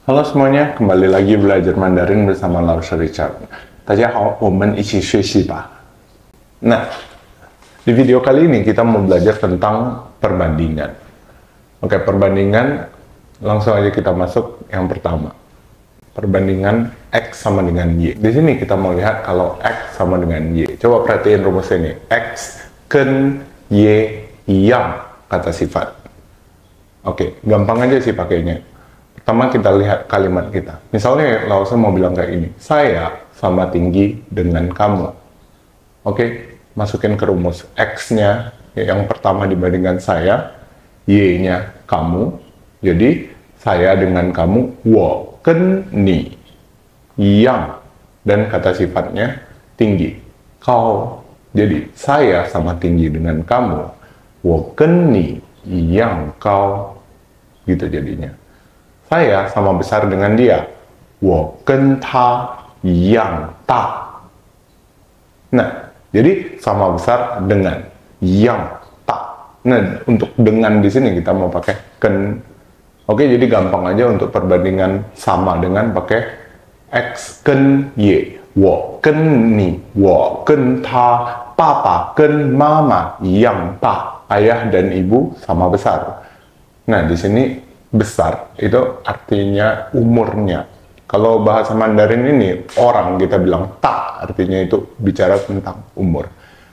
Halo semuanya, kembali lagi belajar Mandarin bersama Lars Richard. 大家好，我们一起学习吧。Nah, di video kali ini kita mau belajar tentang perbandingan. Oke, perbandingan, langsung aja kita masuk yang pertama. Perbandingan X sama dengan Y. Di sini kita mau lihat kalau X sama dengan Y. Coba perhatiin rumus ini. X 跟 Y 一样 kata sifat. Oke, gampang aja sih pakainya. Pertama kita lihat kalimat kita. Misalnya Lausa mau bilang kayak gini, saya sama tinggi dengan kamu. Oke, masukin ke rumus. X-nya yang pertama dibandingkan saya, Y-nya kamu. Jadi saya dengan kamu, 我跟你一样. Dan kata sifatnya tinggi. Kau. Jadi saya sama tinggi dengan kamu, 我跟你一样高. Gitu jadinya. Saya sama besar dengan dia. 我跟他一样大. Nah, jadi sama besar dengan 一样大. Nah, untuk dengan di sini kita mau pakai 跟. Oke, jadi gampang aja untuk perbandingan sama dengan pakai X 跟 Y. 我跟你，我跟他，爸爸跟妈妈一样大. Ayah dan ibu sama besar. Nah, di sini besar itu artinya umurnya. Kalau bahasa Mandarin ini orang kita bilang ta, artinya itu bicara tentang umur.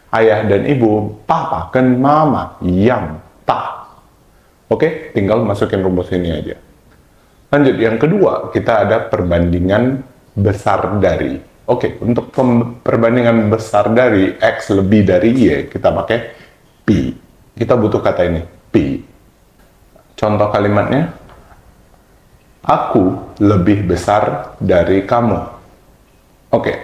Ayah dan ibu, papa kan mama yang ta. Oke, tinggal masukin rumus ini aja. Lanjut, yang kedua kita ada perbandingan besar dari. Oke, untuk perbandingan besar dari X lebih dari Y kita pakai pi. Kita butuh kata ini pi. Contoh kalimatnya, aku lebih besar dari kamu. Oke,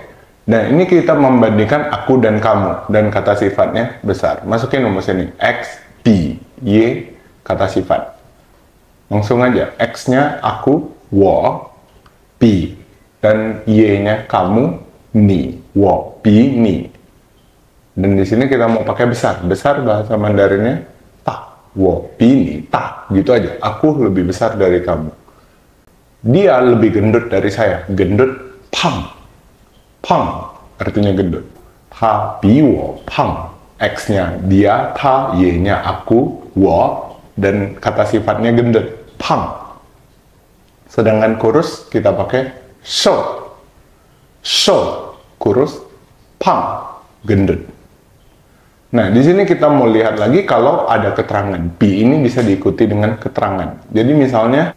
nah ini kita membandingkan aku dan kamu, dan kata sifatnya besar. Masukin rumus ini, X, P, Y, kata sifat. Langsung aja, X-nya aku, 我, P, dan Y-nya kamu, 你, 我, P, 你. Dan di sini kita mau pakai besar. Besar bahasa Mandarinnya 我比你大, gitu aja. Aku lebih besar dari kamu. Dia lebih gendut dari saya. Gendut, 胖. 胖 artinya gendut. 他比我胖. X-nya dia, 他, Y-nya aku, 我, dan kata sifatnya gendut, 胖. Sedangkan kurus kita pakai 瘦. 瘦 kurus, 胖 gendut. Nah, di sini kita mau lihat lagi kalau ada keterangan. Pi ini bisa diikuti dengan keterangan. Jadi misalnya,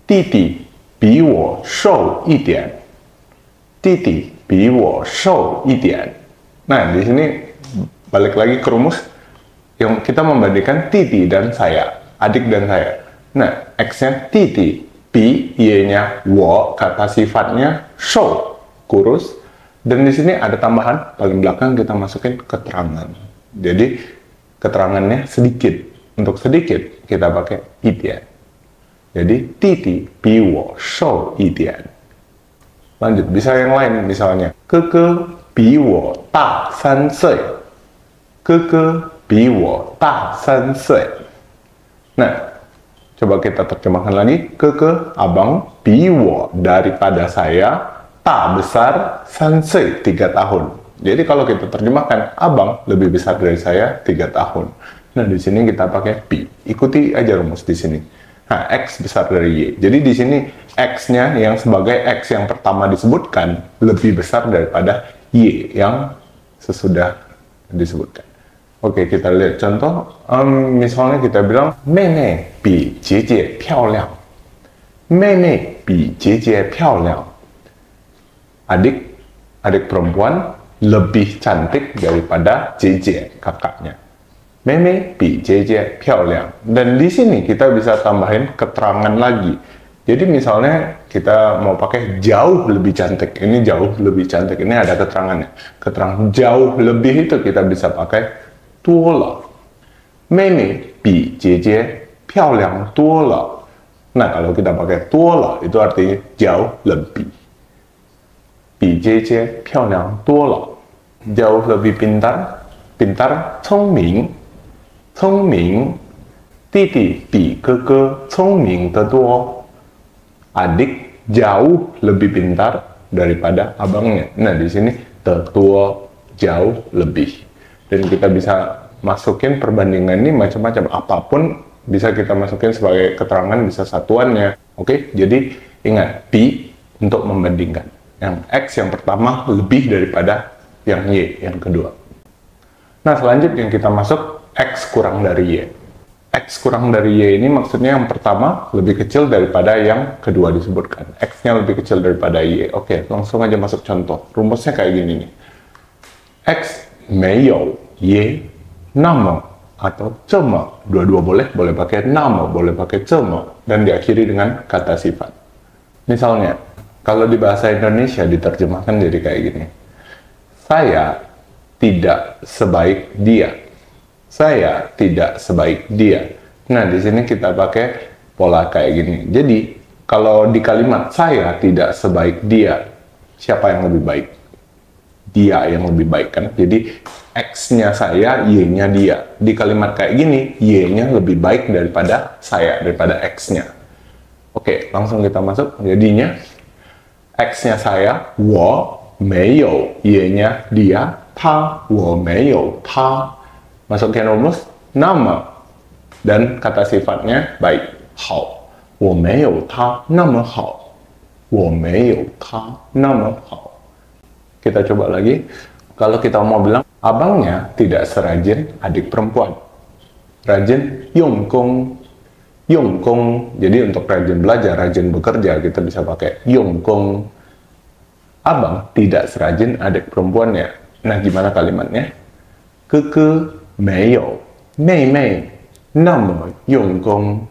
弟弟比我瘦一点. 弟弟比我瘦一点. Nah, di sini balik lagi ke rumus yang kita membandingkan Titi dan saya, adik dan saya. Nah, X-nya Titi, Pi, Y-nya 我, kata sifatnya 瘦, kurus. Dan di sini ada tambahan, paling belakang kita masukin keterangan. Jadi keterangannya sedikit. Untuk sedikit kita pakai 一点. Jadi 弟弟比我瘦一点. Lanjut, bisa yang lain misalnya. 哥哥比我大3岁. 哥哥比我大3岁. Nah, coba kita terjemahkan lagi. 哥哥 abang, 比我 daripada saya, ta besar, 3岁 3 tahun. Jadi kalau kita terjemahkan, abang lebih besar dari saya 3 tahun. Nah, di sini kita pakai pi. Ikuti aja rumus di sini. Nah, X besar dari Y. Jadi di sini X-nya yang sebagai X yang pertama disebutkan lebih besar daripada Y yang sesudah disebutkan. Oke, kita lihat contoh. Misalnya kita bilang, 妹妹比姐姐漂亮. 妹妹比姐姐漂亮. Adik perempuan lebih cantik daripada Jeje, kakaknya. 妹妹比姐姐漂亮. Dan di sini kita bisa tambahin keterangan lagi. Jadi misalnya kita mau pakai jauh lebih cantik. Ini jauh lebih cantik. Ini ada keterangannya. Keterangan jauh lebih itu kita bisa pakai 多了. 妹妹比姐姐漂亮多了. Nah, kalau kita pakai 多了, itu artinya jauh lebih. 比姐姐漂亮多了. Jauh lebih pintar. Pintar, 聪明. 聪明. 弟弟比哥哥聪明得多. adik jauh lebih pintar daripada abangnya. Nah, di sini tetua jauh lebih. Dan kita bisa masukin perbandingan ini macam-macam. Apapun bisa kita masukin sebagai keterangan, bisa satuannya. Oke, jadi ingat, pi untuk membandingkan. Yang X yang pertama lebih daripada yang Y yang kedua. Nah, selanjutnya kita masuk X kurang dari Y. X kurang dari Y ini maksudnya yang pertama lebih kecil daripada yang kedua disebutkan. X-nya lebih kecil daripada Y. Oke, langsung aja masuk contoh. Rumusnya kayak gini nih. X 没有 Y 那么 atau 这么. Dua-dua boleh pakai 那么, boleh pakai 这么, dan diakhiri dengan kata sifat. Misalnya, kalau di bahasa Indonesia diterjemahkan jadi kayak gini. Saya tidak sebaik dia. Saya tidak sebaik dia. Nah, di sini kita pakai pola kayak gini. Jadi, kalau di kalimat saya tidak sebaik dia, siapa yang lebih baik? Dia yang lebih baik kan? Jadi, X-nya saya, Y-nya dia. Di kalimat kayak gini, Y-nya lebih baik daripada saya, daripada X-nya. Oke, langsung kita masuk. Jadinya, X-nya saya, 我没有, Y-nya dia, 他, 我没有他. Masukin rumus, nama, dan kata sifatnya baik, 好，我没有他那么好，我没有他那么好. Kita coba lagi, kalau kita mau bilang, abangnya tidak serajin adik perempuan. Rajin, 用功, 用功. Jadi untuk rajin belajar, rajin bekerja, kita bisa pakai 用功. Abang tidak serajin adik perempuannya. Nah, gimana kalimatnya? 哥哥没有妹妹那么用功.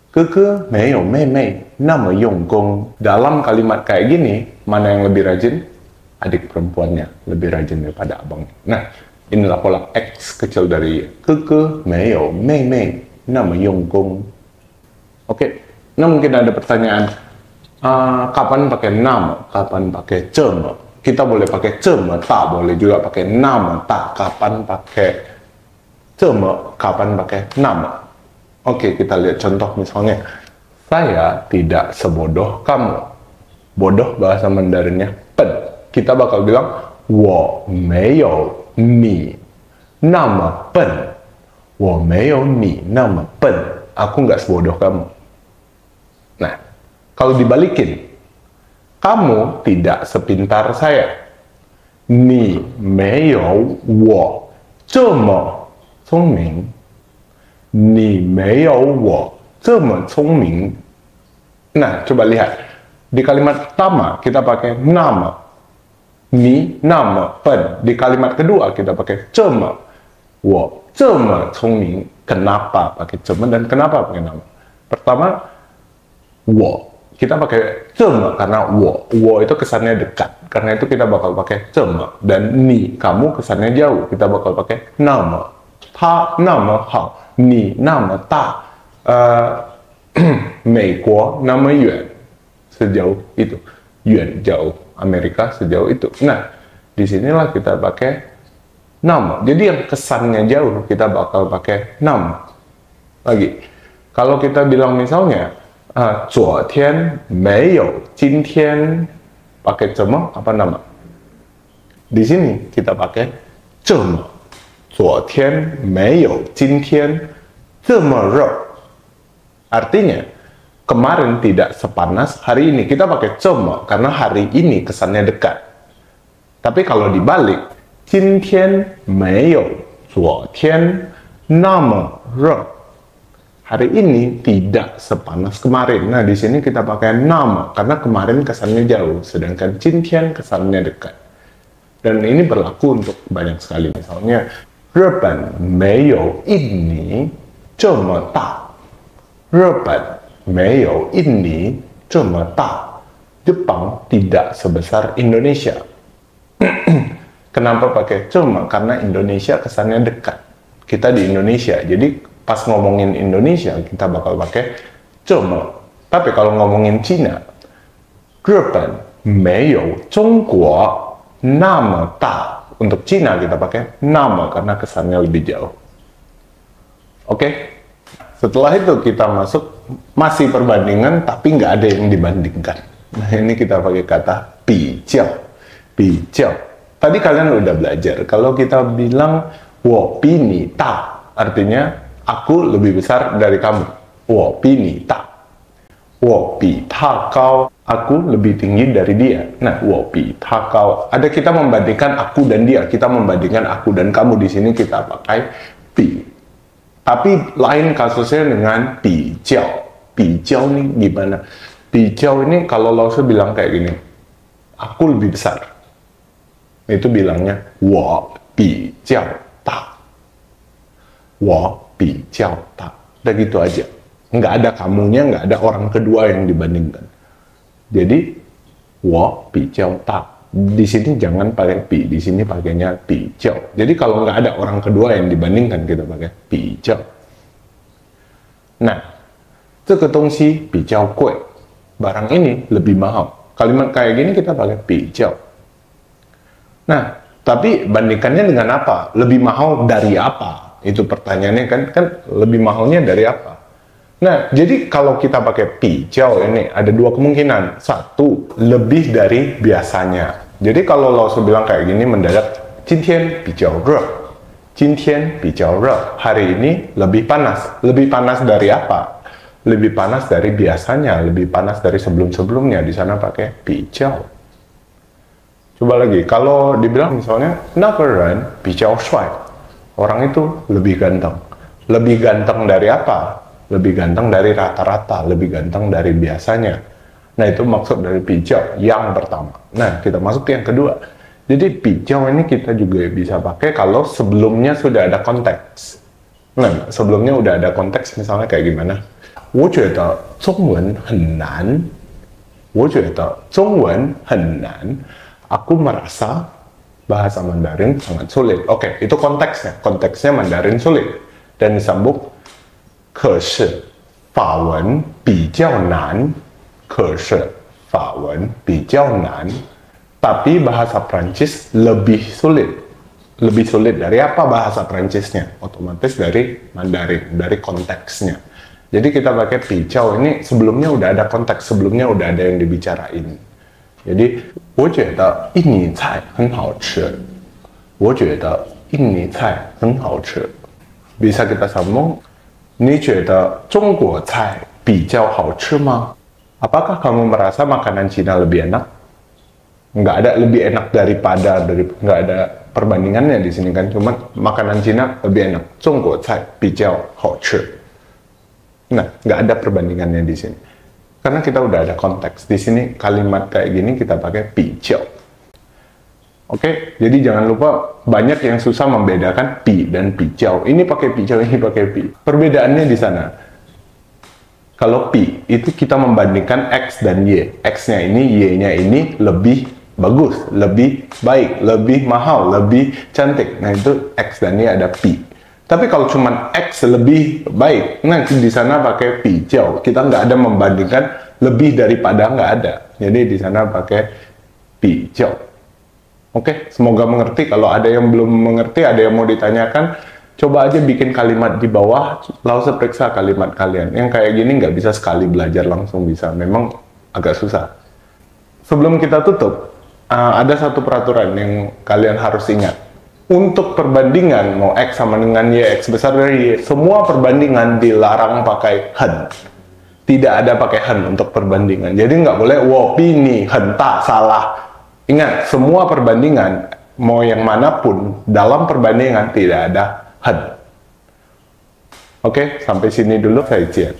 哥哥没有妹妹那么用功. Dalam kalimat kayak gini, mana yang lebih rajin? Adik perempuannya lebih rajin daripada abangnya. Nah, inilah pola X kecil dari 哥哥没有妹妹那么用功. Oke, nah mungkin ada pertanyaan, kapan pakai nama, kapan pakai 这么? Kita boleh pakai 这么 tak, boleh juga pakai 那么 tak. Kapan pakai 这么, kapan pakai 那么? Oke, kita lihat contoh misalnya. Saya tidak sebodoh kamu. Bodoh bahasa Mandarinnya pen. Kita bakal bilang 我没有你那么笨. 我没有你那么笨. Aku nggak sebodoh kamu. Nah, kalau dibalikin, kamu tidak sepintar saya. 你没有我这么聪明. 你没有我这么聪明. Nah, coba lihat. Di kalimat pertama, kita pakai nama. 你那么笨. Di kalimat kedua, kita pakai 这么. 我这么聪明. Kenapa pakai 这么dan kenapa pakai nama? Pertama, 我. Kita pakai 这么 karena 我 itu kesannya dekat. Karena itu kita bakal pakai 这么. Dan ni, kamu kesannya jauh. Kita bakal pakai 那么. 他那么好. Ni 那么大. 美国那么远. Sejauh itu. 远 jauh. Amerika sejauh itu. Nah, disinilah kita pakai 那么. Jadi yang kesannya jauh, kita bakal pakai 那么. Lagi. Kalau kita bilang misalnya, 昨天没有今天, pakai 怎么 apa nama? Di sini kita pakai 这么. 昨天没有今天这么热. Artinya, kemarin tidak sepanas hari ini. Kita pakai 这么 karena hari ini kesannya dekat. Tapi kalau dibalik, 今天没有昨天那么热. Hari ini tidak sepanas kemarin. Nah, di sini kita pakai nama karena kemarin kesannya jauh, sedangkan 今天 kesannya dekat. Dan ini berlaku untuk banyak sekali. Misalnya, 日本没有印尼这么大. 日本没有印尼这么大. Jepang tidak sebesar Indonesia. Kenapa pakai 这么? Karena Indonesia kesannya dekat. Kita di Indonesia, jadi pas ngomongin Indonesia, kita bakal pakai 这么. Tapi kalau ngomongin Cina, 日本没有中国那么大. Untuk Cina kita pakai 那么 karena kesannya lebih jauh. Oke? setelah itu kita masuk masih perbandingan tapi nggak ada yang dibandingkan. Nah, ini kita pakai kata bijiao. Bijiao. Tadi kalian udah belajar. Kalau kita bilang wo bi ni da, artinya aku lebih besar dari kamu. Wo bi ni da. Wo bi ta gao, aku lebih tinggi dari dia. Nah, wo bi ta gao. Ada kita membandingkan aku dan dia. Kita membandingkan aku dan kamu. Di sini kita pakai bi. Tapi lain kasusnya dengan bijiao. Bijiao nih gimana? Bijiao ini kalau Lao Sư bilang kayak gini, aku lebih besar. Itu bilangnya wo bijiao da. Wo bijiao da. Udah gitu aja. Nggak ada kamunya, nggak ada orang kedua yang dibandingkan. Jadi wo bijiao da. Di sini jangan pakai bi, di sini pakainya bijiao. Jadi kalau nggak ada orang kedua yang dibandingkan, kita pakai bijiao. Nah, 这个东西比较贵. Barang ini lebih mahal. Kalimat kayak gini kita pakai bijiao. Nah, tapi bandingkannya dengan apa? Lebih mahal dari apa? Itu pertanyaannya kan lebih mahalnya dari apa? Nah, jadi kalau kita pakai bijiao ini ada dua kemungkinan. Satu, lebih dari biasanya. Jadi kalau Lao Sư bilang kayak gini mendadak, 今天比较热. 今天比较热. Hari ini lebih panas. Lebih panas dari apa? Lebih panas dari biasanya, lebih panas dari sebelum-sebelumnya. Di sana pakai bijiao. Coba lagi, kalau dibilang misalnya 那个人比较帅, orang itu lebih ganteng. Lebih ganteng dari apa? Lebih ganteng dari rata-rata, lebih ganteng dari biasanya. Nah, itu maksud dari bijiao yang pertama. Nah, kita masuk ke yang kedua. Jadi bijiao ini kita juga bisa pakai kalau sebelumnya sudah ada konteks. Nah, sebelumnya udah ada konteks, misalnya kayak gimana? 我觉得中文很难. 我觉得中文很难. Aku merasa bahasa Mandarin sangat sulit. Oke, itu konteksnya. Konteksnya Mandarin sulit. Dan disambung, 可是法文比较难. 可是法文比较难. Tapi bahasa Prancis lebih sulit. Lebih sulit dari apa bahasa Prancisnya? Otomatis dari Mandarin, dari konteksnya. Jadi kita pakai bijiao ini sebelumnya udah ada konteks, sebelumnya udah ada yang dibicarain. Jadi, 我觉得印尼菜很好吃. 我觉得印尼菜很好吃. Bisa kita sambung, 你觉得中国菜比较好吃吗? Apakah kamu merasa makanan Cina lebih enak? Nggak ada lebih enak daripada, nggak ada perbandingannya di sini kan, cuma makanan Cina lebih enak. 中国菜比较好吃. Nah, nggak ada perbandingannya di sini. Karena kita udah ada konteks. Di sini kalimat kayak gini kita pakai bijiao. Oke, jadi jangan lupa banyak yang susah membedakan bi dan bijiao. Ini pakai bijiao, ini pakai bi. Perbedaannya di sana. Kalau pi, itu kita membandingkan X dan Y. X-nya ini, Y-nya ini lebih bagus, lebih baik, lebih mahal, lebih cantik. Nah, itu X dan Y ada pi. Tapi kalau cuma X lebih baik, nah di sana pakai bijiao. Kita nggak ada membandingkan lebih daripada, nggak ada. Jadi di sana pakai bijiao. Oke, semoga mengerti. Kalau ada yang belum mengerti, ada yang mau ditanyakan, coba aja bikin kalimat di bawah, lalu periksa kalimat kalian. Yang kayak gini nggak bisa sekali belajar langsung bisa. Memang agak susah. Sebelum kita tutup, ada satu peraturan yang kalian harus ingat. Untuk perbandingan, mau X sama dengan Y, X besar dari Y, semua perbandingan dilarang pakai hen. Tidak ada pakai hen untuk perbandingan. Jadi nggak boleh, wo pi ni hen ta, salah. Ingat, semua perbandingan, mau yang manapun, dalam perbandingan tidak ada hen. Oke, sampai sini dulu, saya Jian.